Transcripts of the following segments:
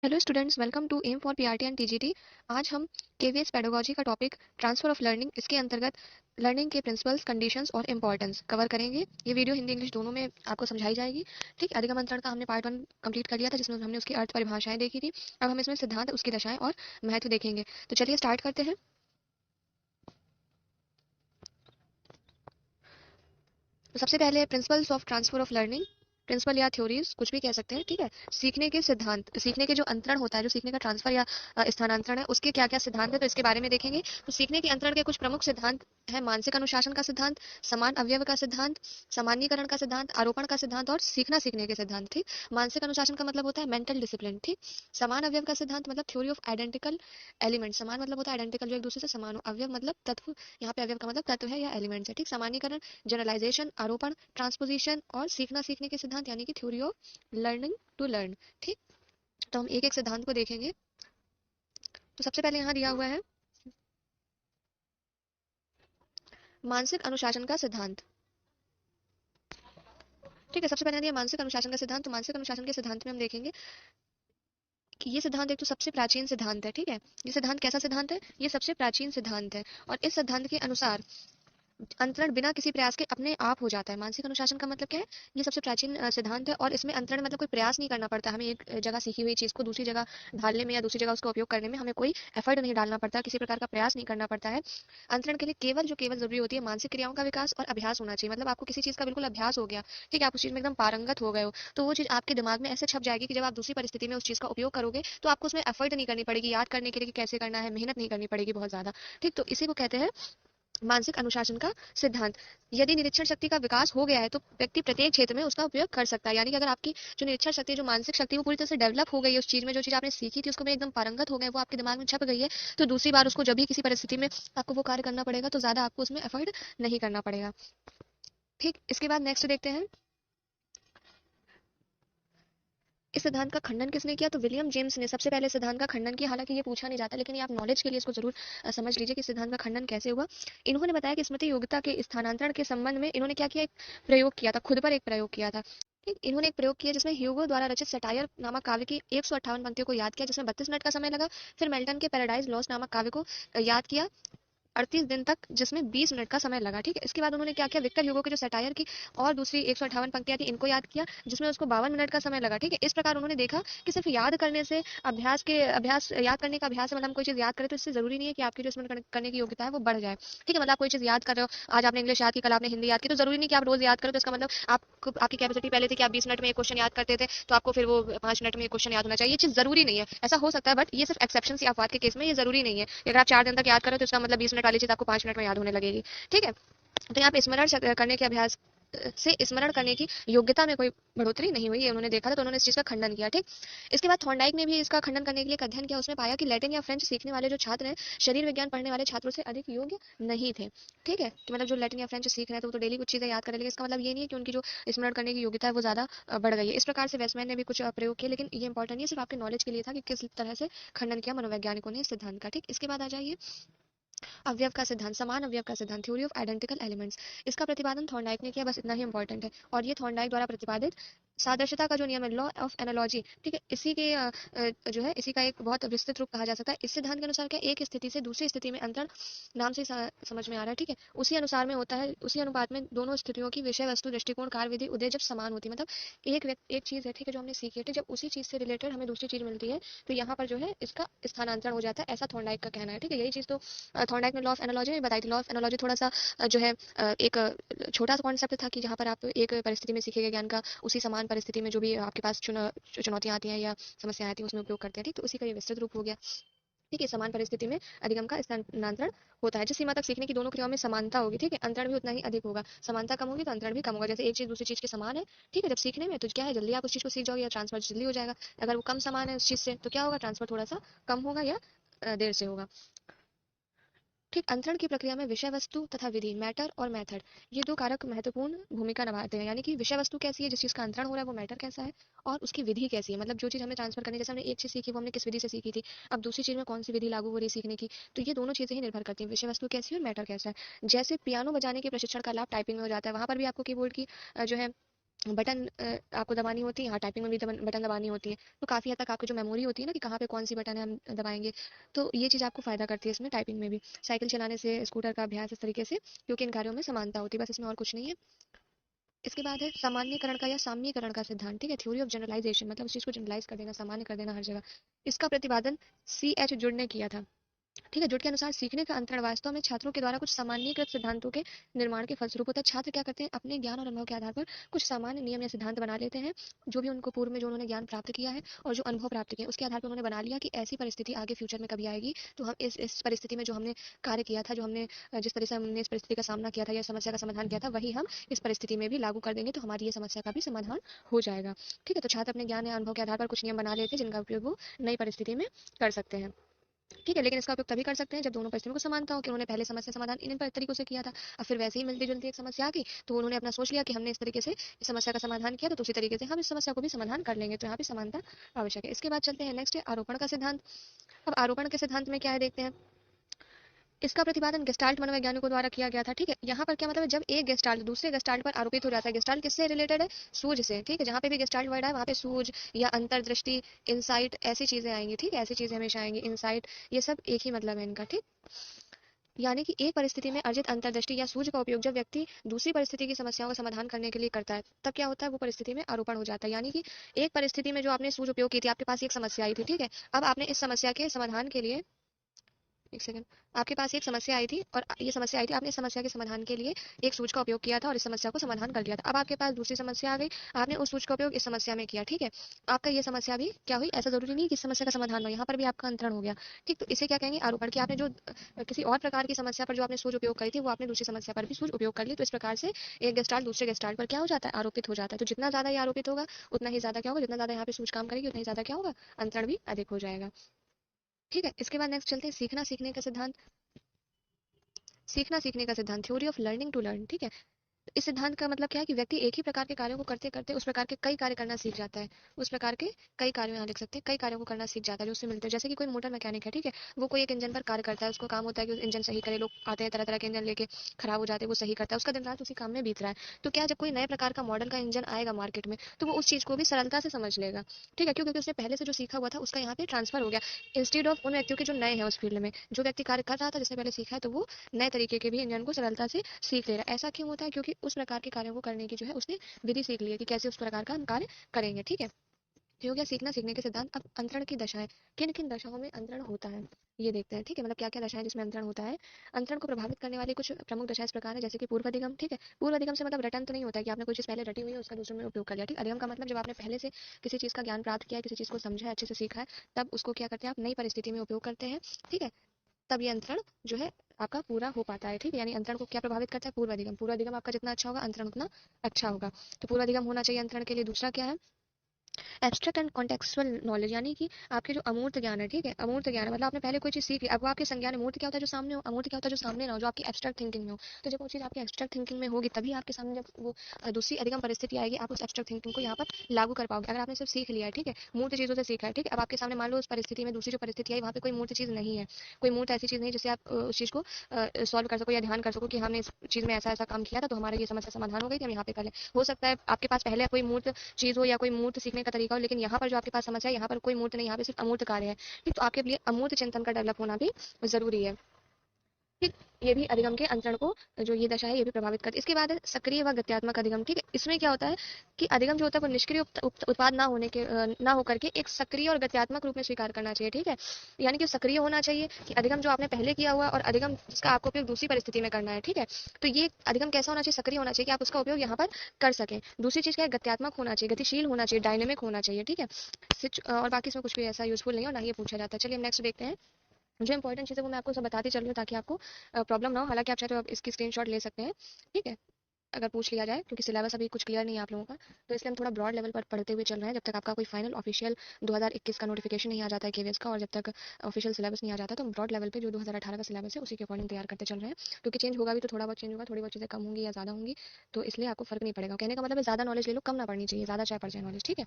Hello students, welcome to M for PRT and TGT. आज हम KVS pedagogy का topic transfer of learning, इसके अंतर्गत लर्निंग के प्रिंसिपल्स, कंडीशंस और इंपॉर्टेंस कवर करेंगे। ये वीडियो हिंदी इंग्लिश दोनों में आपको समझाई जाएगी। ठीक, अधिगम का हमने पार्ट 1 कंप्लीट कर लिया था, जिसमें हमने उसकी अर्थ परिभाषाएं देखी थी। अब हम इसमें सिद्धांत, उसकी दशाएं और महत्व देखेंगे। तो चलिए स्टार्ट करते हैं। तो सबसे पहले principles of transfer of learning. Principle या थ्योरीज कुछ भी कह सकते हैं, ठीक है। सीखने के सिद्धांत, सीखने के जो अंतरण होता है, जो सीखने का ट्रांसफर या स्थानांतरण है, उसके क्या क्या सिद्धांत है, तो इसके बारे में देखेंगे। तो सीखने के अंतरण के कुछ प्रमुख सिद्धांत है: मानसिक अनुशासन का सिद्धांत, समान अवयव का सिद्धांत, सामान्यीकरण का सिद्धांत, आरोपण का सिद्धांत और सीखना सीखने के सिद्धांत। ठीक, मानसिक अनुशासन का मतलब होता है मेंटल डिसिप्लिन। ठीक, समान अवयव का सिद्धांत मतलब थ्योरी ऑफ आइडेंटिकल एलिमेंट। समान मतलब होता है आइडेंटिकल, जो एक दूसरे से समान हो। अवयव मतलब तत्व, यहाँ पे अवयव का मतलब तत्व है या एलिमेंट्स है। ठीक, सामान्यीकरण, जनरलाइजेशन, आरोपण, ट्रांसपोजिशन और सीखना सीखने के सिद्धांत यानी कि theory of learning to learn. ठीक, तो हम एक एक सिद्धांत को देखेंगे। तो सबसे पहले यहाँ दिया हुआ है मानसिक अनुशासन का सिद्धांत। ठीक है, सबसे पहले दिया मानसिक अनुशासन का सिद्धांत। तो मानसिक अनुशासन के सिद्धांत में हम देखेंगे कि ये सिद्धांत एक तो सबसे प्राचीन सिद्धांत है। ठीक है, ये सिद्धांत कैसा सिद्धांत है? ये सबसे प्राचीन सिद्धांत है और इस सिद्धांत के अनुसार अंतरण बिना किसी प्रयास के अपने आप हो जाता है। मानसिक अनुशासन का मतलब क्या है? ये सबसे प्राचीन सिद्धांत है और इसमें अंतरण मतलब कोई प्रयास नहीं करना पड़ता। हमें एक जगह सीखी हुई चीज को दूसरी जगह ढालने में या दूसरी जगह उसका उपयोग करने में हमें कोई एफर्ट नहीं डालना पड़ता, किसी प्रकार का प्रयास नहीं करना पड़ता है। अंतरण के लिए केवल जरूरी होती है मानसिक क्रियाओं का विकास और अभ्यास होना चाहिए। मतलब आपको किसी चीज का बिल्कुल अभ्यास हो गया, ठीक है, आप उस चीज में एकदम पारंगत हो गए हो, तो वो चीज आपके दिमाग में ऐसे छप जाएगी कि जब आप दूसरी परिस्थिति में उस चीज का उपयोग करोगे तो आपको उसमें एफर्ट नहीं करनी पड़ेगी, याद करने के लिए कि कैसे करना है, मेहनत नहीं करनी पड़ेगी बहुत ज्यादा। ठीक, तो इसी को कहते हैं मानसिक अनुशासन का सिद्धांत। यदि निरीक्षण शक्ति का विकास हो गया है तो व्यक्ति प्रत्येक क्षेत्र में उसका उपयोग कर सकता है। यानी कि अगर आपकी जो निरीक्षण शक्ति, जो मानसिक शक्ति, वो पूरी तरह से डेवलप हो गई है उस चीज में, जो चीज आपने सीखी थी उसको में एकदम पारंगत हो गए, वो आपके दिमाग में छप गई है, तो दूसरी बार उसको जब भी किसी परिस्थिति में आपको वो कार्य करना पड़ेगा तो ज्यादा आपको उसमें एफर्ट नहीं करना पड़ेगा। ठीक, इसके बाद नेक्स्ट देखते हैं इस सिद्धांत का खंडन किसने किया। तो विलियम जेम्स ने सबसे पहले सिद्धांत का खंडन किया। हालांकि ये पूछा नहीं जाता, लेकिन ये आप नॉलेज के लिए इसको जरूर समझ लीजिए कि सिद्धांत का खंडन कैसे हुआ। इन्होंने बताया कि स्मृति योग्यता के स्थानांतरण के संबंध में इन्होंने क्या किया, एक प्रयोग किया था, खुद पर एक प्रयोग किया था। ठीक, इन्होंने एक प्रयोग किया जिसमें ह्यूगो द्वारा रचित सटायर नामक काव्य की 158 पंक्तियों को याद किया, जिसमें 32 मिनट का समय लगा। फिर मेल्टन के पैराडाइज लॉस्ट नामक काव्य को याद किया 38 दिन तक, जिसमें 20 मिनट का समय लगा। ठीक है, इसके बाद उन्होंने क्या किया, विक्टर ह्यूगो की जो सटायर की और दूसरी 158 पंक्तियां थी, इनको याद किया, जिसमें उसको 52 मिनट का समय लगा। ठीक है, इस प्रकार उन्होंने देखा कि सिर्फ याद करने से, अभ्यास याद करने का अभ्यास है, मतलब हम कोई चीज याद करें तो इससे जरूरी नहीं है कि आपकी जो स्मरण करने की योग्यता है वो बढ़ जाए। ठीक है, मतलब आप कोई चीज याद कर रहे हो, आज आपने इंग्लिश याद की, कल आपने हिंदी याद की, तो जरूरी नहीं कि आप रोज याद करो। तो इसका मतलब आपकी कैपेसिटी पहले थी कि आप 20 मिनट में एक क्वेश्चन याद करते थे, तो आपको फिर वो 5 मिनट में एक क्वेश्चन याद होना चाहिए। ये चीज जरूरी नहीं है, ऐसा हो सकता है बट ये सिर्फ एक्सेप्शन या अपवाद के केस में, ये जरूरी नहीं है। अगर आप 4 दिन तक याद करो तो इसका मतलब 20 मिनट वाली चीज आपको 5 मिनट में याद होने लगेगी। ठीक है, तो यहाँ पे करने के अभ्यास से स्मरण करने की योग्यता में कोई बढ़ोतरी नहीं हुई, ये उन्होंने देखा था, तो उन्होंने इस चीज का खंडन किया। ठीक, इसके बाद थॉर्नडाइक ने भी इसका खंडन करने के लिए एक अध्ययन किया। उसमें पाया कि लैटिन या फ्रेंच सीखने वाले जो छात्र हैं, शरीर विज्ञान पढ़ने वाले छात्रों से अधिक योग्य नहीं थे। ठीक है, कि मतलब जो लैटिन या फ्रेंच सीख रहे हैं तो वो तो डेली कुछ चीजें याद करें, लेकिन इसका मतलब ये नहीं है कि उनकी जो स्मरण करने की योग्यता है वो ज्यादा बढ़ गई है। इस प्रकार से वेस्टमैन ने भी कुछ प्रयोग किए, लेकिन ये इंपॉर्टेंट नहीं है, सिर्फ आपके नॉलेज के लिए था कि किस तरह से खंडन किया मनोवैज्ञानिकों ने इस सिद्धांत का। ठीक, इसके बाद आ जाइए अवयव का सिद्धांत, समान अवयव का सिद्धांत, थ्योरी ऑफ आइडेंटिकल एलिमेंट्स। इसका प्रतिपादन थॉर्नडाइक ने किया, बस इतना ही इंपॉर्टेंट है। और ये थॉर्नडाइक द्वारा प्रतिपादित सादृश्यता का जो नियम है, लॉ ऑफ एनालॉजी, ठीक है, इसी के जो है इसी का एक बहुत विस्तृत रूप कहा जा सकता है। इस सिद्धांत के अनुसार क्या, एक स्थिति से दूसरी स्थिति में अंतर नाम से समझ में आ रहा है। ठीक है, उसी अनुसार में होता है, उसी अनुपात में दोनों स्थितियों की विषय वस्तु, दृष्टिकोण, कार्य विधि, उदय जब समान होती है। मतलब एक चीज है, ठीक है, जो हमने सीखी है, ठीक, जब उसी चीज से रिलेटेड हमें दूसरी चीज मिलती है तो यहाँ पर जो है इसका स्थानांतरण हो जाता है, ऐसा थॉर्नडाइक का कहना है। ठीक है, यही चीज तो थॉर्नडाइक ने लॉ ऑफ एनालॉजी में बताई थी। लॉ ऑफ एनालॉजी थोड़ा सा जो है एक छोटा सा कॉन्सेप्ट था कि जहाँ पर आप एक परिस्थिति में सीखे गए ज्ञान का उसी समान परिस्थिति में जो भी आपके पास चुनौतियां आती हैं या समस्याएं आती हैं उसमें उपयोग करते हैं। ठीक, तो उसी का ये विस्तृत रूप हो गया। ठीक है, समान परिस्थिति में अधिगम का स्थानांतरण होता है। जिस सीमा तक सीखने की दोनों क्रियाओं में समानता होगी, ठीक है, अंतरण भी उतना ही अधिक होगा। समानता कम होगी तो अंतरण भी कम होगा। जैसे एक चीज दूसरी चीज के समान है, ठीक है, जब सीखने में तो क्या है, जल्दी आप उस चीज को सीख जाओगे या ट्रांसफर जल्दी हो जाएगा। अगर वो कम समान है उस चीज से तो क्या होगा, ट्रांसफर थोड़ा सा कम होगा या देर से होगा। ठीक, अंतरण की प्रक्रिया में विषय वस्तु तथा विधि, मैटर और मेथड, ये दो कारक महत्वपूर्ण भूमिका निभाते हैं। यानी कि विषय वस्तु कैसी है, जिस चीज का अंतरण हो रहा है वो मैटर कैसा है, और उसकी विधि कैसी है, मतलब जो चीज हमें ट्रांसफर करनी है, जैसे हमने एक चीज सीखी वो हमने किस विधि से सीखी थी, अब दूसरी चीज में कौन सी विधि लागू हो रही है सीखने की, तो ये दोनों चीजें ही निर्भर करती हैं, विषय वस्तु कैसी है और मैटर कैसा है। जैसे पियानो बजाने के प्रशिक्षण का लाभ टाइपिंग में हो जाता है, वहां पर भी आपको कीबोर्ड की जो है बटन आपको दबानी होती है, हाँ टाइपिंग में भी बटन दबानी होती है, तो काफ़ी हद तक आपकी जो मेमोरी होती है ना कि कहाँ पे कौन सी बटन है हम दबाएंगे, तो ये चीज़ आपको फ़ायदा करती है इसमें टाइपिंग में भी। साइकिल चलाने से, स्कूटर का अभ्यास इस तरीके से, क्योंकि इन कार्यों में समानता होती है, बस इसमें और कुछ नहीं है। इसके बाद है सामान्यीकरण का या साम्यीकरण का सिद्धांत, ठीक है, थ्योरी ऑफ जनरलाइजेशन, मतलब उस चीज़ को जनरलाइज कर देना, सामान्य कर देना हर जगह। इसका प्रतिपादन जुड ने किया था। ठीक है, जुट के अनुसार सीखने का अंतरण वास्तव में छात्रों के द्वारा कुछ सामान्यीकृत सिद्धांतों के निर्माण के फलस्वरूप होता है। छात्र क्या करते हैं, अपने ज्ञान और अनुभव के आधार पर कुछ सामान्य नियम या सिद्धांत बना लेते हैं, जो भी उनको पूर्व में जो उन्होंने ज्ञान प्राप्त किया है और जो अनुभव प्राप्त किया उसके आधार पर उन्होंने बना लिया कि ऐसी परिस्थिति आगे फ्यूचर में कभी आएगी, तो हम इस परिस्थिति में जो हमने कार्य किया था, जो हमने जिस तरह से हमने इस परिस्थिति का सामना किया था या समस्या का समाधान किया था, वही हम इस परिस्थिति में भी लागू कर देंगे, तो हमारी ये समस्या का भी समाधान हो जाएगा। ठीक है, तो छात्र अपने ज्ञान या अनुभव के आधार पर कुछ नियम बना लेते हैं जिनका उपयोग वो नई परिस्थिति में कर सकते हैं। ठीक है, लेकिन इसका उपयोग तभी कर सकते हैं जब दोनों परिस्थितियों को समानता हो, कि उन्होंने पहले समस्या समाधान इन तरीकों से किया था, अब फिर वैसे ही मिलती जुलती एक समस्या आ गई, तो उन्होंने अपना सोच लिया कि हमने इस तरीके से इस समस्या का समाधान किया, तो उसी तरीके से हम इस समस्या को भी समाधान कर लेंगे, तो यहाँ पे समानता आवश्यक है। इसके बाद चलते हैं नेक्स्ट है आरोपण का सिद्धांत। अब आरोपण के सिद्धांत में क्या है देखते हैं। इसका प्रतिपादन गेस्टाल्ट मनोवैज्ञानिकों द्वारा किया गया था। ठीक है, यहाँ पर क्या मतलब है, जब एक गेस्टाल्ट दूसरे गेस्टाल्ट पर आरोपित हो जाता है, गेस्टाल्ट किससे रिलेटेड है, सूझ से। ठीक है, जहाँ पे भी गेस्टाल्ट वर्ड है वहाँ पे सूझ या अंतर्दृष्टि, इंसाइट, ऐसी चीजें आएंगी। ठीक है, ऐसी चीजें हमेशा आएंगी, इंसाइट, ये सब एक ही मतलब है इनका। ठीक, यानी कि एक परिस्थिति में अर्जित अंतर्दृष्टि या सूझ का उपयोग जब व्यक्ति दूसरी परिस्थिति की समस्याओं का समाधान करने के लिए करता है, तब क्या होता है, वो परिस्थिति में आरोपण हो जाता है। यानी कि एक परिस्थिति में जो आपने सूझ उपयोग की थी, आपके पास एक समस्या आई थी, ठीक है, अब आपने इस समस्या के समाधान के लिए, एक सेकंड, आपके पास एक समस्या आई थी और ये समस्या आई थी, आपने इस समस्या के समाधान के लिए एक सूझ का उपयोग किया था और इस समस्या को समाधान कर लिया था। अब आपके पास दूसरी समस्या आ गई, आपने उस सूझ का उपयोग इस समस्या में किया। ठीक है, आपका ये समस्या भी क्या हुई, ऐसा जरूरी नहीं कि इस समस्या का समाधान हो, यहाँ पर भी आपका अंतरण हो गया। ठीक, तो इसे क्या कहेंगे, आरोपण। कि आपने जो किसी और प्रकार की समस्या पर जो आपने सूझ उपयोग करी थी, वो आपने दूसरी समस्या पर भी सूझ उपयोग कर ली, तो इस प्रकार से एक गेस्टाल्ट दूसरे गेस्टाल्ट पर क्या हो जाता है, आरोपित हो जाता है। तो जितना ज्यादा ये आरोपित होगा उतना ही ज्यादा क्या होगा, जितना ज्यादा यहाँ पे सूझ काम करेगी उतना ही ज्यादा क्या होगा, अंतरण भी अधिक हो जाएगा। ठीक है, इसके बाद नेक्स्ट चलते हैं सीखना सीखने का सिद्धांत। सीखना सीखने का सिद्धांत, theory of learning to learn. ठीक है, इस सिद्धांत का मतलब क्या है कि व्यक्ति एक ही प्रकार के कार्यों को करते करते उस प्रकार के कई कार्य करना सीख जाता है। उस प्रकार के कई कार्यों, यहाँ लिख सकते हैं, कई कार्यों को करना सीख जाता है जो उससे मिलते हैं। जैसे कि कोई मोटर मैकेनिक है, ठीक है, वो कोई एक इंजन पर कार्य करता है, उसको काम होता है कि उस इंजन सही करे, लोग आते हैं तरह तरह के इंजन लेके, खराब हो जाते हैं, वो सही करता है, उसका दिन रात उसी काम में बीत रहा है। तो क्या, जब कोई नए प्रकार का मॉडल का इंजन आएगा मार्केट में, तो वो उस चीज को भी सरलता से समझ लेगा। ठीक है, क्यों, क्योंकि उसने पहले से जो सीखा हुआ था उसका यहाँ पे ट्रांसफर हो गया, इंस्टेड ऑफ उन व्यक्तियों के जो नए हैं उस फील्ड में। जो व्यक्ति कार्य कर रहा था, जिसने पहले सीखा है, तो वो नए तरीके के भी इंजन को सरलता से सीख ले रहा है। ऐसा क्यों होता है, क्योंकि उस प्रकार के कार्यों को करने की जो है उसने विधि सीख ली है कि कैसे उस प्रकार का हम कार्य करेंगे। ठीक है, तो हो गया सीखना सीखने के सिद्धांत। अब अंतरण की दशाएं, किन किन दशाओं में अंतरण होता है ये देखते हैं। ठीक है, मतलब क्या क्या दशाएं जिसमें अंतरण होता है। अंतरण को प्रभावित करने वाली कुछ प्रमुख दशाएं इस प्रकार है, जैसे कि पूर्व अधिगम। ठीक है, पूर्व अधिगम से मतलब रटन तो नहीं होता है कि आपने कोई चीज पहले रटी हुई है उसका दूसरे में उपयोग कर लिया। ठीक, अधिगम का मतलब जब आपने पहले से किसी चीज का ज्ञान प्राप्त किया है, किसी चीज को समझा है, अच्छे से सीखा है, तब उसको क्या करते हैं आप, नई परिस्थिति में उपयोग करते हैं। ठीक है, तब ये अंतरण जो है आपका पूरा हो पाता है। ठीक है, यानी अंतरण को क्या प्रभावित करता है, पूर्व अधिगम। पूर्व अधिगम आपका जितना अच्छा होगा अंतरण उतना अच्छा होगा। तो पूर्व अधिगम होना चाहिए अंतरण के लिए। दूसरा क्या है, एब्स्ट्रैक्ट एंड कॉन्टेक्सुअल नॉलेज, यानी कि आपके जो अमूर्त ज्ञान है। ठीक है, अमूर्त ज्ञान है मतलब आपने पहले कोई चीज सीख ली, अब वो आपके संज्ञान है। मूर्त क्या होता है, जो सामने हो, अमूर्त क्या होता है, जो सामने ना हो, जो आपकी एब्स्ट्रैक्ट थिंकिंग में हो। तो जब वो चीज आपकी एब्स्ट्रैक्ट थिंकिंग में होगी, तभी आपके सामने जब वो दूसरी अधिगम परिस्थिति आएगी, आप उस एब्स्ट्रैक्ट थिंकिंग को यहाँ पर लागू कर पाओगे। अगर आपने सिर्फ सीख लिया है, ठीक है, मूर्त चीजों से सीखा है, ठीक है, अब आपके सामने मान लो उस परिस्थिति में दूसरी जो परिस्थिति आई, वहाँ पे कोई मूर्त चीज नहीं है, कोई मूर्त ऐसी चीज नहीं जिससे आप उस चीज को सॉल्व कर सको या ध्यान कर सको कि हमने इस चीज में ऐसा ऐसा काम किया था, तो हमारा ये समस्या समाधान हो गई थी, हम यहाँ पे कर लें। हो सकता है आपके पास पहले कोई मूर्त चीज हो या कोई मूर्त सीखने का तरीका हो, लेकिन यहाँ पर जो आपके पास समस्या है, यहाँ पर कोई मूर्त नहीं, यहाँ पे सिर्फ अमूर्त कार्य है। ठीक, तो आपके लिए अमूर्त चिंतन का डेवलप होना भी जरूरी है। ठीक, ये भी अधिगम के अंतरण को, जो ये दशा है, ये भी प्रभावित करती है। इसके बाद है सक्रिय व गत्यात्मक अधिगम। ठीक है, इसमें क्या होता है कि अधिगम जो होता है वो निष्क्रिय उत्पाद ना होने के ना होकर के एक सक्रिय और गत्यात्मक रूप में स्वीकार करना चाहिए। ठीक है, यानी कि सक्रिय होना चाहिए कि अधिगम जो आपने पहले किया हुआ है और अधिगम जिसका आपको उपयोग दूसरी परिस्थिति में करना है। ठीक है, तो ये अधिगम कैसा होना चाहिए, सक्रिय होना चाहिए कि आप उसका उपयोग यहाँ पर कर सकें। दूसरी चीज क्या है, गत्यात्मक होना चाहिए, गतिशील होना चाहिए, डायनेमिक होना चाहिए। ठीक है, और बाकी इसमें कुछ भी ऐसा यूजफुल नहीं है और ना ही ये पूछा जाता है। चलिए हम नेक्स्ट देखते हैं। जो इंपॉर्टेंट चीज़ है वो मैं आपको सब बताती चल रही हूँ ताकि आपको प्रॉब्लम ना हो। हालांकि आप चाहे तो आप इसकी स्क्रीनशॉट ले सकते हैं। ठीक है, अगर पूछ लिया जाए, क्योंकि सिलेबस अभी कुछ क्लियर नहीं है आप लोगों का, तो इसलिए हम थोड़ा ब्रॉड लेवल पर पढ़ते हुए चल रहे हैं जब तक आपका कोई फाइनल ऑफिशियल 2021 का नोटिफिकेशन नहीं आ जाता है केवीएस का, और जब तक ऑफिशियल सिलेबस नहीं आ जाता, तो हम ब्रॉड लेवल पे जो 2018 का सिलेबस है उसी के अकॉर्डिंग तैयार करते चल रहे हैं। क्योंकि चेंज होगा भी तो थोड़ा बहुत चेंज होगा, थोड़ी बहुत चीज़ें कम होंगी या ज़्यादा होंगी, तो इसलिए आपको फर्क नहीं पड़ेगा। कहने का मतलब है ज़्यादा नॉलेज ले लो, कम ना पढ़नी चाहिए, ज़्यादा चाहे पड़ जाए नॉलेज। ठीक है,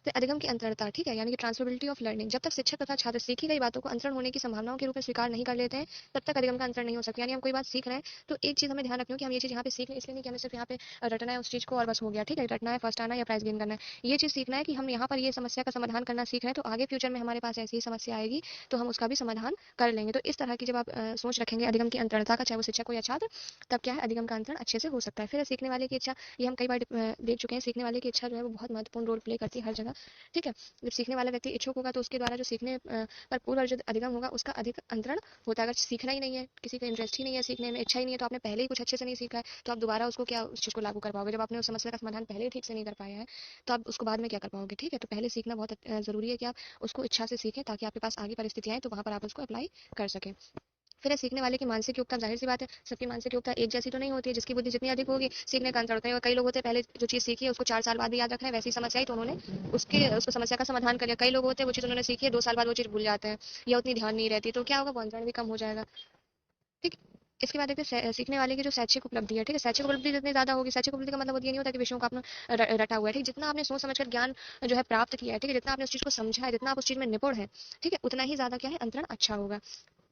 तो अधिगम की अंतरता, ठीक है, यानी कि ट्रांसफरेबिलिटी ऑफ लर्निंग, जब तक शिक्षक तथा छात्र सीखी गई बातों को अंतरण होने की संभावनाओं के रूप में स्वीकार नहीं कर लेते हैं, तब तक अधिगम का अंतरण नहीं हो सकता। यानी हम कोई बात सीख रहे हैं तो एक चीज हमें ध्यान रखनी हो कि हम ये चीज यहाँ पे सीख रहे हैं इसलिए नहीं कि हमें सिर्फ यहाँ पे रटना है उस चीज़ को और बस हो गया, ठीक है, रटना है, फर्स्ट आना या प्राइज गेन करना है। ये चीज़ सीखना है कि हम यहाँ पर ये समस्या का समाधान करना सीख रहे हैं, तो आगे फ्यूचर में हमारे पास ऐसी ही समस्या आएगी तो हम उसका भी समाधान कर लेंगे। तो इस तरह की जब आप सोच रखेंगे अधिगम की अंतरणता का, चाहे वो शिक्षक हो या छात्र, तब क्या है अधिगम का अंतरण अच्छे से हो सकता है। फिर सीखने वाले की इच्छा, ये हम कई बार देख चुके हैं, सीखने वाले की इच्छा जो है वो बहुत महत्वपूर्ण रोल प्ले करती है हर जगह, ठीक है। जब सीखने वाला व्यक्ति इच्छुक होगा तो उसके द्वारा जो सीखने पर पूर्व अर्जित अधिगम होगा उसका अधिक अंतरण होता है। अगर सीखना ही नहीं है, किसी का इंटरेस्ट ही नहीं है सीखने में, इच्छा ही नहीं है, तो आपने पहले ही कुछ अच्छे से नहीं सीखा है, तो आप दोबारा उसको क्या उस चीज़ को लागू कर पाओगे? जब आपने उस समस्या का समाधान पहले ही ठीक से नहीं कर पाया है तो आप उसको बाद में क्या कर पाओगे, ठीक है। तो पहले सीखना बहुत जरूरी है कि आप उसको इच्छा से सीखें ताकि आपके पास आगे परिस्थितियां आए तो वहां पर आप उसको अप्लाई कर सकें। फिर है सीखने वाले की मानसिक योग्यता, जाहिर सी बात है सबकी मानसिक योग्यता एक जैसी तो नहीं होती है, जिसकी बुद्धि जितनी अधिक होगी सीखने का अंतर होता है। और कई लोग होते हैं पहले जो चीज़ सीखी है उसको 4 साल बाद भी याद रखना है, वैसी समस्या आई तो उन्होंने उसको समस्या का समाधान कर लिया। कई लोग होते हैं वो चीज़ उन्होंने सीखी है 2 साल बाद वो चीज़ भूल जाते हैं या उतनी ध्यान नहीं रहती, तो क्या होगा, वो अंतरण भी कम हो जाएगा, ठीक। इसके बाद देखते हैं सीखने वाले की जो शैक्षिक उपलब्धि है, ठीक है। शैक्षिक उपलब्धि जितनी ज्यादा होगी, शैक्षिक उपलब्धि का मतलब ये नहीं होता कि विषयों का आपने रटा हुआ है, ठीक। जितना आपने सोच समझकर ज्ञान जो है प्राप्त किया है, ठीक है, जितना आपने उस चीज को समझा है, जितना आप उस चीज में निपुण है, ठीक है, उतना ही ज्यादा क्या है अंतरण अच्छा होगा।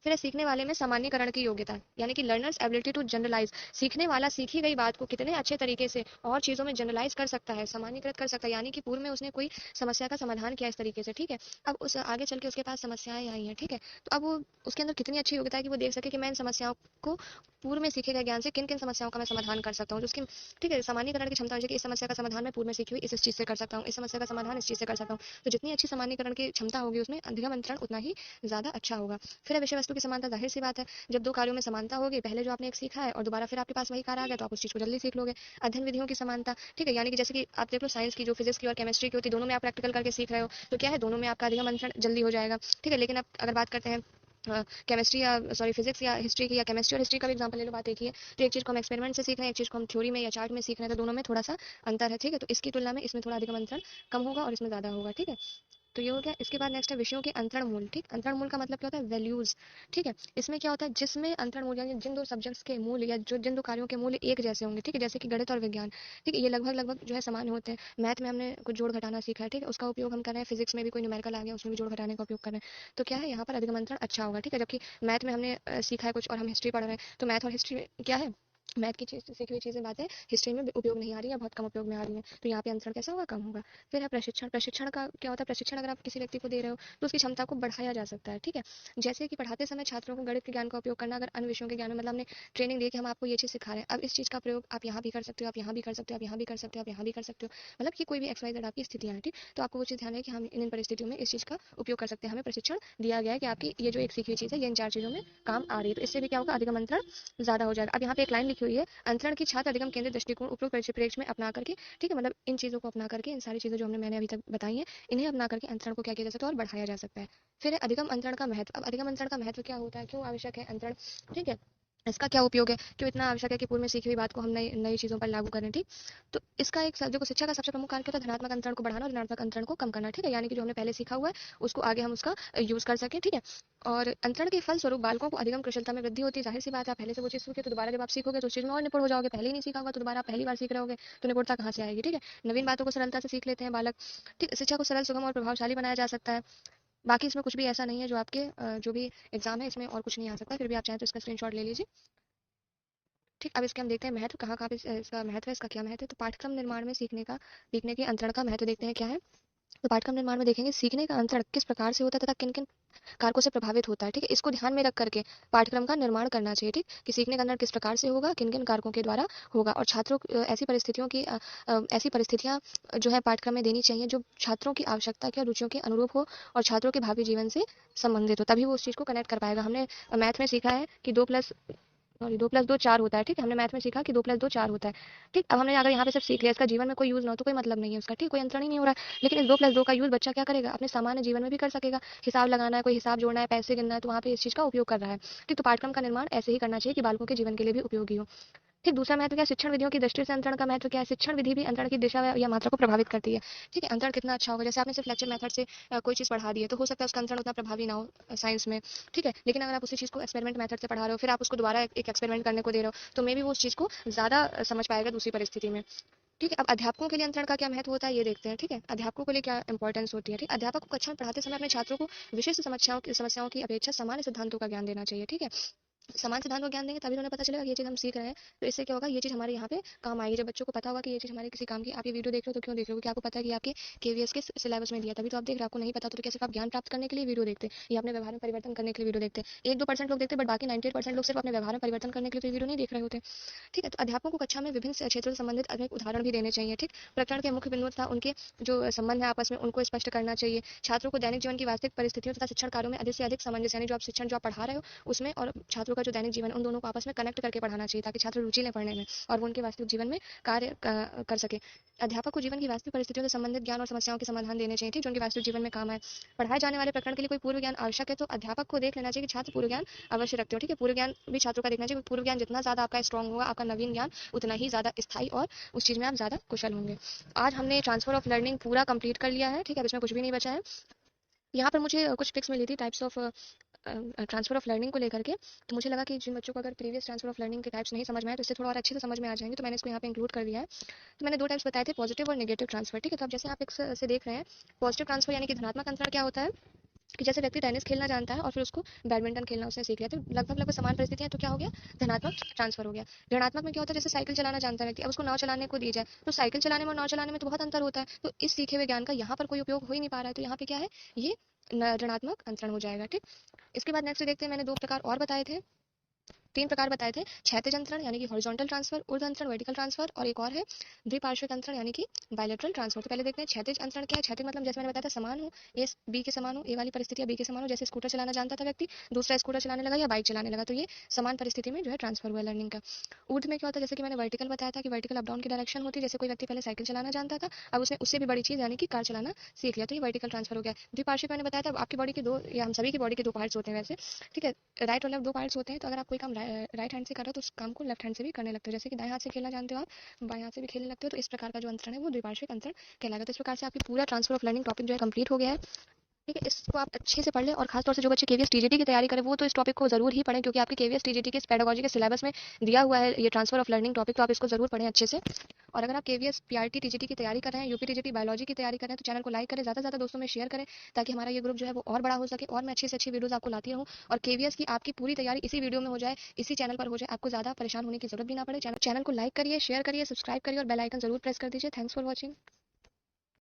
फिर है सीखने वाले में सामान्यकरण की योग्यता, यानी कि लर्नर्स एबिलिटी टू जनरलाइज। सीखने वाला सीखी गई बात को कितने अच्छे तरीके से और चीजों में जनरलाइज कर सकता है, सामान्यकृत कर सकता है, यानी कि पूर्व में उसने कोई समस्या का समाधान किया इस तरीके से, ठीक है। अब उस आगे चल के उसके पास समस्याएं आई हैं, ठीक है, तो अब वो उसके अंदर कितनी अच्छी योग्यता है कि वो देख सके कि मैं इन समस्याओं को पूर्व में सीखे गए ज्ञान से किन किन समस्याओं का मैं समाधान कर सकता हूँ, उसकी, ठीक है, सामान्यकरण की क्षमता होनी चाहिए कि इस समस्या का समाधान मैं पूर्व में सीखी हुई इस चीज से कर सकता हूँ, इस समस्या का समाधान इस चीज से कर सकता हूँ। तो जितनी अच्छी सामान्यकरण की क्षमता होगी उसमें अधिगम अंतरण उतना ही ज्यादा अच्छा होगा। फिर है विषय वस्तु की समानता, जाहिर सी बात है जब दो कार्यों में समानता होगी, पहले जो आपने एक सीखा है और दोबारा फिर आपके पास वही कार्य आ गया तो आप उस चीज को जल्दी सीख लोगे। अध्ययन विधियों की समानता, ठीक है, यानी कि जैसे कि आप देख लो साइंस की जो फिजिक्स की और केमिस्ट्री की होती है, दोनों में आप प्रैक्टिकल करके सीख रहे हो तो क्या है दोनों में आपका अधिगम अंतरण जल्दी हो जाएगा, ठीक है। लेकिन अब अगर बात करते हैं केमिस्ट्री या सॉरी फिजिक्स या हिस्ट्री की, या केमिस्ट्री और हिस्ट्री का भी एग्जांपल ले लो, बात एक ही है। तो एक चीज को हम एक्सपेरिमेंट से सीख रहे हैं, एक चीज को हम थ्योरी में या चार्ट में सीख रहे हैं, तो दोनों में थोड़ा सा अंतर है, ठीक है। तो इसकी तुलना में इसमें थोड़ा अधिगम अंतरण कम होगा और इसमें ज्यादा होगा, ठीक है। तो ये हो गया। इसके बाद नेक्स्ट है विषयों के अंतरण मूल, ठीक। अंतरण मूल का मतलब क्या होता है, वैल्यूज, ठीक है। इसमें क्या होता है, जिसमें अंतरण मूल यानी जिन दो सब्जेक्ट्स के मूल या जो जिन दो कार्यों के मूल एक जैसे होंगे, ठीक है, जैसे कि गणित और विज्ञान, ठीक है, ये लगभग लगभग जो है समान होते हैं। मैथ में हमने कुछ जोड़ घटाना सीखा है, ठीक है, उसका उपयोग हम कर रहे हैं। फिजिक्स में भी कोई न्यूमेरिकल आ गया उसमें भी जोड़ घटाने का उपयोग कर रहे हैं, तो क्या है यहाँ पर अधिगम अंतरण अच्छा होगा, ठीक है। जबकि मैथ में हमने सीखा है कुछ और हम हिस्ट्री पढ़ रहे हैं, तो मैथ और हिस्ट्री में क्या है, मैथ की चीज सीखी हुई चीजें बातें हिस्ट्री में उपयोग नहीं आ रही है, बहुत कम उपयोग में आ रही है, तो यहाँ पे अंतर कैसा होगा, कम होगा। फिर है प्रशिक्षण। प्रशिक्षण का क्या होता है, प्रशिक्षण अगर आप किसी व्यक्ति को दे रहे हो तो उसकी क्षमता को बढ़ाया जा सकता है, ठीक है। जैसे कि पढ़ाते समय छात्रों को गणित के ज्ञान का उपयोग करना, अगर अन्य विषयों के ज्ञान में, मतलब हमने ट्रेनिंग दी कि हम आपको ये चीज सिखा रहे हैं, अब इस चीज का प्रयोग आप यहाँ भी कर सकते हो, आप यहाँ भी कर सकते हो, आप यहाँ भी कर सकते हो, आप यहाँ भी कर सकते हो, मतलब कि कोई भी एक्स वाई जेड आपकी स्थितियां हैं, ठीक। तो आपको वो चीज ध्यान है कि हम इन परिस्थितियों में इस चीज का उपयोग कर सकते हैं, हमें प्रशिक्षण दिया गया है कि आपकी ये जो एक सीखी हुई चीज है ये इन 4 चीजों में काम आ रही है, तो इससे भी क्या होगा, अधिगम अंतरण ज्यादा हो जाएगा। अब यहाँ पे एक लाइन लिखी हुई है, अंतरण की छात्र अधिगम केंद्रित दृष्टिकोण उपरोक्त परिप्रेक्ष्य में अपना करके, ठीक है, मतलब इन चीजों को अपना करके, इन सारी चीजें जो मैंने अभी तक बताई हैं, इन्हें अपना करके अंतरण को क्या किया जा सकता है और बढ़ाया जा सकता है। फिर है अधिगम अंतरण का महत्व। अब अधिगम अंतरण का महत्व क्या होता है, क्यों आवश्यक है अंतरण, ठीक है, इसका क्या उपयोग है, क्यों इतना आवश्यक है कि पूर्व में सीखी हुई बात को हम नई नई चीजों पर लागू करें, ठीक। तो इसका एक देखो शिक्षा का सबसे प्रमुख कार्य क्या होता है, धनात्मक अंतरण को बढ़ाना और ऋणात्मक अंतरण को कम करना, ठीक है, यानी कि जो हमने पहले सीखा हुआ है उसको आगे हम उसका यूज कर सकें, ठीक है। और अंतरण के फल स्वरूप बालकों को अधिगम कुशलता में वृद्धि होती है, जाहिर सी बात है, आप पहले से वो चीज सीखे तो दोबारा जब आप सीखोगे तो उस चीज में और निपुण हो जाओगे, पहले ही नहीं सीखा होगा तो दोबारा आप पहली बार सीख रहे होगे तो निपुणता कहाँ से आएगी, ठीक है। नवीन बातों को सरलता से सीख लेते हैं बालक, ठीक। शिक्षा को सरल सुगम और प्रभावशाली बनाया जा सकता है। बाकी इसमें कुछ भी ऐसा नहीं है जो आपके जो भी एग्जाम है इसमें और कुछ नहीं आ सकता, फिर भी आप चाहें तो इसका स्क्रीनशॉट ले लीजिए, ठीक। अब इसके हम देखते हैं महत्व, कहाँ कहाँ पे इसका महत्व है, इसका क्या महत्व है। तो पाठ्यक्रम निर्माण में सीखने के अंतरण का महत्व देखते हैं क्या है। तो पाठ्यक्रम निर्माण में देखेंगे सीखने का अंतरण किस प्रकार से होता है तथा किन किन कारकों से प्रभावित होता है, ठीक है, इसको ध्यान में रख करके पाठ्यक्रम का निर्माण करना चाहिए, ठीक, कि सीखने का अंतरण किस प्रकार से होगा, किन किन कारकों के द्वारा होगा, और छात्रों ऐसी परिस्थितियां जो है पाठ्यक्रम में देनी चाहिए जो छात्रों की आवश्यकता के और रुचियों के अनुरूप हो और छात्रों के भावी जीवन से संबंधित हो, तभी वो उस चीज को कनेक्ट कर पाएगा। हमने मैथ में सीखा है कि 2+2 4 होता है, ठीक है, हमने मैथ में सीखा कि 2+2 4 होता है, ठीक। अब हमने अगर यहाँ पे सिर्फ सीख लिया, इसका जीवन में कोई यूज ना हो तो कोई मतलब नहीं है उसका, ठीक, कोई अंतरण ही नहीं हो रहा है। लेकिन इस 2+2 का यूज बच्चा क्या करेगा, अपने सामान्य जीवन में भी कर सकेगा, हिसाब लगाना है, कोई हिसाब जोड़ना है, पैसे गिनना है, तो वहाँ पे इस चीज का उपयोग कर रहा है, ठीक। तो पाठ्यक्रम का निर्माण ऐसे ही करना चाहिए कि बालकों के जीवन के लिए भी उपयोगी हो, ठीक। दूसरा महत्व क्या है, शिक्षण विधियों की दृष्टि से अंतरण का महत्व क्या है, शिक्षण विधि भी अंतरण की दिशा या मात्रा को प्रभावित करती है, ठीक है। अंतरण कितना अच्छा होगा, जैसे आपने सिर्फ लेक्चर मेथड से कोई चीज पढ़ा दी है तो हो सकता है उसका अंतरण उतना प्रभावी ना हो साइंस में, ठीक है। लेकिन अगर आप उसी चीज को एक्सपेरिमेंट मेथड से पढ़ा रहे हो, फिर आप उसको दोबारा एक एक्सपेरिमेंट करने को दे रहे हो, तो मे भी वो उस चीज को ज्यादा समझ पाएगा दूसरी परिस्थिति में, ठीक है। अब अध्यापकों के लिए अंतरण का क्या महत्व होता है ये देखते हैं, ठीक है, अध्यापकों के लिए क्या इंपॉर्टेंस होती है, ठीक। अध्यापक को कक्षा में पढ़ाते समय अपने छात्रों को विशिष्ट समस्याओं की अपेक्षा सामान्य सिद्धांतों का ज्ञान देना चाहिए, ठीक है। समान सिद्धांत को ज्ञान देंगे तभी उन्हें पता चलेगा कि ये चीज़ हम सीख रहे हैं, तो इससे क्या होगा, ये चीज़ हमारे यहाँ पे काम आएगी। जब बच्चों को पता होगा कि ये चीज़ हमारे किसी काम की, आप ये वीडियो देख रहे हो तो क्यों देख रहे हो, कि आपको पता है कि आपके केवीएस के सिलेबस में दिया, तभी तो आप देख रहे हो। आपको नहीं पता तो क्या सिर्फ आप ज्ञान प्राप्त करने के लिए वीडियो देखते हैं या अपने व्यवहार में परिवर्तन करने के लिए वीडियो देखते हैं? 1-2% लोग देखते हैं, बट बाकी 98% लोग सिर्फ अपने व्यवहार में परिवर्तन करने के लिए तो वीडियो नहीं देख रहे होते। ठीक है, तो अध्यापकों को कक्षा में विभिन्न क्षेत्रों से संबंधित अनेक उदाहरण भी देने चाहिए। ठीक, प्रकरण के मुख्य बिंदु तथा उनके जो संबंध है आपस में, उनको स्पष्ट करना चाहिए। छात्रों को दैनिक जीवन की वास्तविक परिस्थितियों तथा शिक्षण कार्यों में अधिक से अधिक सामंजस्य, यानी जो आप शिक्षण जो आप पढ़ा रहे हो उसमें, और छात्रों का जो दैनिक जीवन, उन दोनों को आपस में कनेक्ट करके पढ़ाना चाहिए, ताकि छात्र रुचि लें पढ़ने में और वो उनके वास्तविक जीवन में कार्य कर सके। अध्यापक को जीवन की वास्तविक परिस्थितियों से संबंधित ज्ञान और समस्याओं के समाधान देने चाहिए, ठीक, जो उनके वास्तविक जीवन में काम आए। पढ़ाए जाने वाले प्रकरण के लिए कोई पूर्व ज्ञान आवश्यक है तो अध्यापक को देख लेना चाहिए कि छात्र पूर्व ज्ञान अवश्य रखते हो। ठीक है, पूर्व ज्ञान भी छात्रों का देखना चाहिए। पूर्व ज्ञान जितना ज्यादा आपका स्ट्रॉन्ग होगा, आपका नवीन ज्ञान उतना ही ज्यादा स्थायी और उस चीज में आप ज्यादा कुशल होंगे। आज हमने ट्रांसफर ऑफ लर्निंग पूरा कंप्लीट कर लिया है। ठीक है, अब इसमें कुछ भी नहीं बचा है। यहाँ पर मुझे कुछ ट्रिक्स मिली थी types of transfer of learning को लेकर के, तो मुझे लगा कि जिन बच्चों को अगर प्रीवियस ट्रांसफर ऑफ लर्निंग के टाइप्स नहीं समझ में आए तो इससे थोड़ा और अच्छे से समझ में आ जाएंगे, तो मैंने इसको यहाँ पे इंक्लूड कर दिया है। तो मैंने 2 टाइप्स बताए थे, पॉजिटिव और नेगेटिव ट्रांसफर। ठीक है, तो अब जैसे आप एक से देख रहे हैं, पॉजिटिव ट्रांसफर यानी कि धनात्मक अंतरण क्या होता है, कि जैसे व्यक्ति टेनिस खेलना जानता है और फिर उसको बैडमिंटन खेलना उसने सीख लिया, तो लगभग समान परिस्थितियां, तो क्या हो गया, धनात्मक ट्रांसफर हो गया। ऋणात्मक में क्या होता है, जैसे साइकिल चलाना जानता है व्यक्ति, अब उसको नाव चलाने को दी जाए, तो साइकिल चलाने में और नाव चलाने में तो बहुत अंतर होता है, तो इस सीखे हुए ज्ञान का यहाँ पर कोई उपयोग हो ही नहीं पा रहा है, तो यहाँ पे क्या है, ये ऋणात्मक अंतरण हो जाएगा। ठीक, इसके बाद नेक्स्ट देखते हैं, मैंने 2 प्रकार और बताए थे, 3 प्रकार बताए थे, क्षैतिज अंतरण यानी कि हॉरिजॉन्टल ट्रांसफर, ऊर्ध्व अंतरण वर्टिकल ट्रांसफर, और एक और है द्विपार्श्विक अंतरण यानी कि बायलैटरल ट्रांसफर। तो पहले देखते हैं क्षैतिज अंतरण क्या है। क्षैतिज मतलब जैसे मैंने बताया था, समान हो, ए बी के समान हो, ए वाली परिस्थिति बी के समान हो, जैसे स्कूटर चलाना जानता था व्यक्ति, दूसरा स्कूटर चलाने लगा या बाइक चलाने लगा, तो ये समान परिस्थिति में जो है ट्रांसफर हुआ लर्निंग का। ऊर्ध्व में क्या होता है, जैसे कि मैंने वर्टिकल बताया था कि वर्टिकल अप डाउन की डायरेक्शन होती है, जैसे कोई व्यक्ति पहले साइकिल चलाना जानता था, अब उसने उससे भी बड़ी चीज यानी कि कार चलाना सीख लिया, तो ये वर्टिकल ट्रांसफर हो गया। द्विपार्श्विक मैंने बताया था, आपकी बॉडी के दो, या हम सभी की बॉडी के 2 पार्ट्स होते हैं वैसे। ठीक है, राइट और लेफ्ट 2 पार्ट्स होते हैं, तो अगर आप कोई काम राइट हैंड से कर रहे हो तो उस काम को लेफ्ट हैंड से भी करने लगते हो, जैसे कि दाएं हाथ से खेलना जानते हो आप, बाएं हाथ से भी खेलने लगते हो, तो इस प्रकार का जो अंतरण है वो द्विपार्श्विक अंतरण कहलाएगा। तो इस प्रकार से आपकी पूरा ट्रांसफर ऑफ लर्निंग टॉपिक जो है कंप्लीट हो गया है। ठीक है, इसको आप अच्छे से पढ़ लें, और खासतौर से जो बच्चे केवीएस टीजीटी की तैयारी करें वो तो इस टॉपिक को जरूर ही पढ़ें, क्योंकि आपके केवीएस टीजीटी के पेडागोजी के सिलेबस में दिया हुआ है ये ट्रांसफर ऑफ लर्निंग टॉपिक, तो आप इसको जरूर पढ़ें अच्छे से। और अगर आप केवीएस पीआरटी टीजीटी की तैयारी कर रहे हैं, यूपी टीजीटी बायोलॉजी की तैयारी कर रहे हैं, तो चैनल को लाइक करें, ज्यादा से ज्यादा दोस्तों में शेयर करें, ताकि हमारा ये ग्रुप जो है वो और बड़ा हो सके, और मैं अच्छी से अच्छी वीडियोस आपको लाती रहूं, और केवीएस की आपकी पूरी तैयारी इसी वीडियो में हो जाए, इसी चैनल पर हो जाए, आपको ज्यादा परेशान होने की जरूरत भी ना पड़े। चैनल को लाइक करिए, शेयर करिए, सब्सक्राइब करिए और बेल आइकन जरूर प्रेस कर दीजिए। Thanks for watching.